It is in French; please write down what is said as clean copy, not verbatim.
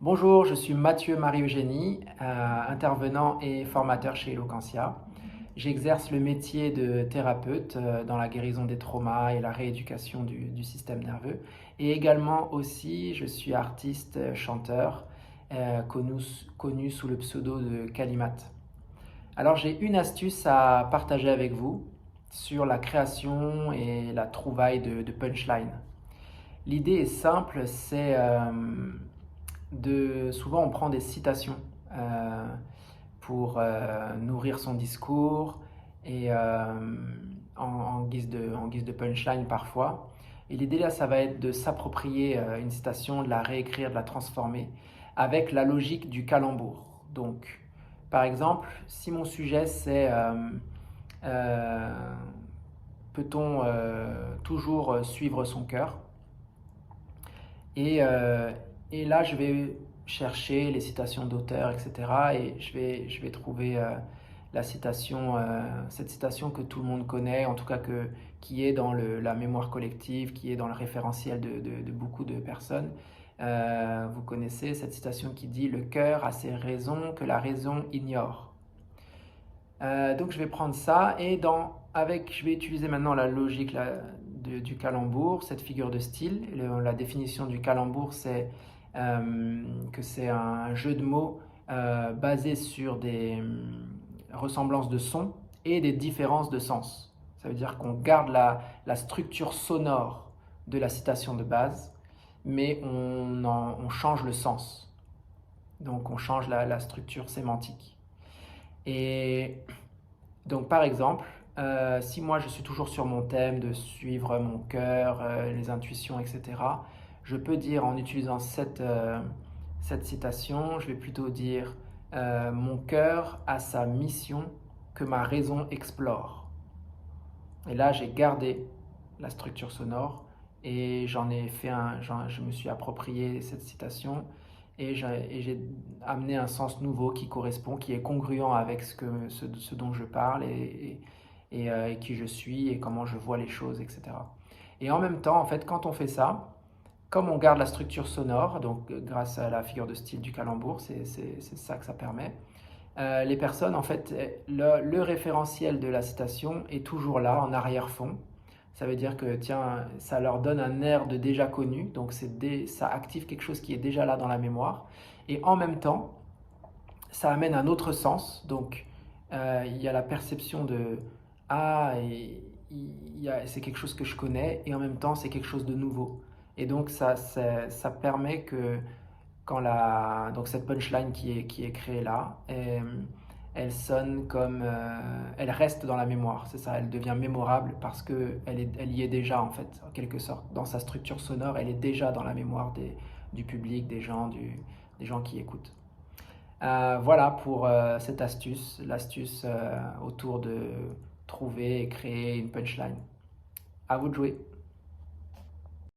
Bonjour, je suis Mathieu Marie-Eugénie, intervenant et formateur chez Eloquentia. J'exerce le métier de thérapeute dans la guérison des traumas et la rééducation du système nerveux. Et également aussi, je suis artiste, chanteur, connu sous le pseudo de Kalimat. Alors j'ai une astuce à partager avec vous sur la création et la trouvaille de punchline. L'idée est simple, c'est souvent on prend des citations euh, pour nourrir son discours et en guise de punchline parfois. Et l'idée là, ça va être de s'approprier une citation, de la réécrire, de la transformer avec la logique du calembour. Donc, par exemple, si mon sujet c'est euh, peut-on toujours suivre son cœur, et, euh, et là, je vais chercher les citations d'auteurs, etc. Et je vais trouver cette citation que tout le monde connaît, en tout cas qui est dans la mémoire collective, qui est dans le référentiel de beaucoup de personnes. Vous connaissez cette citation qui dit « Le cœur a ses raisons que la raison ignore ». Donc je vais prendre ça et je vais utiliser maintenant la logique du calembour, cette figure de style. La définition du calembour, c'est que c'est un jeu de mots basé sur des ressemblances de sons et des différences de sens. Ça veut dire qu'on garde la structure sonore de la citation de base, mais on change le sens. Donc on change la structure sémantique. Et donc, par exemple, si moi je suis toujours sur mon thème de suivre mon cœur, les intuitions, etc., je peux dire en utilisant cette citation, je vais plutôt dire mon cœur a sa mission que ma raison explore. Et là, j'ai gardé la structure sonore et je me suis approprié cette citation et j'ai amené un sens nouveau qui correspond, qui est congruent avec ce dont je parle et qui je suis et comment je vois les choses, etc. Et en même temps, en fait, quand on fait ça, comme on garde la structure sonore, donc grâce à la figure de style du calembour, c'est ça que ça permet, les personnes, en fait, le référentiel de la citation est toujours là, en arrière-fond. Ça veut dire que, tiens, ça leur donne un air de déjà connu, donc ça active quelque chose qui est déjà là dans la mémoire. Et en même temps, ça amène un autre sens. Donc, il y a la perception de ah, c'est quelque chose que je connais, et en même temps, c'est quelque chose de nouveau. Et donc, ça permet que donc cette punchline qui est créée là, elle sonne comme, elle reste dans la mémoire, c'est ça, elle devient mémorable parce que elle y est déjà en fait, en quelque sorte, dans sa structure sonore, elle est déjà dans la mémoire du public, des gens qui écoutent. Voilà pour cette astuce, l'astuce autour de trouver et créer une punchline. À vous de jouer.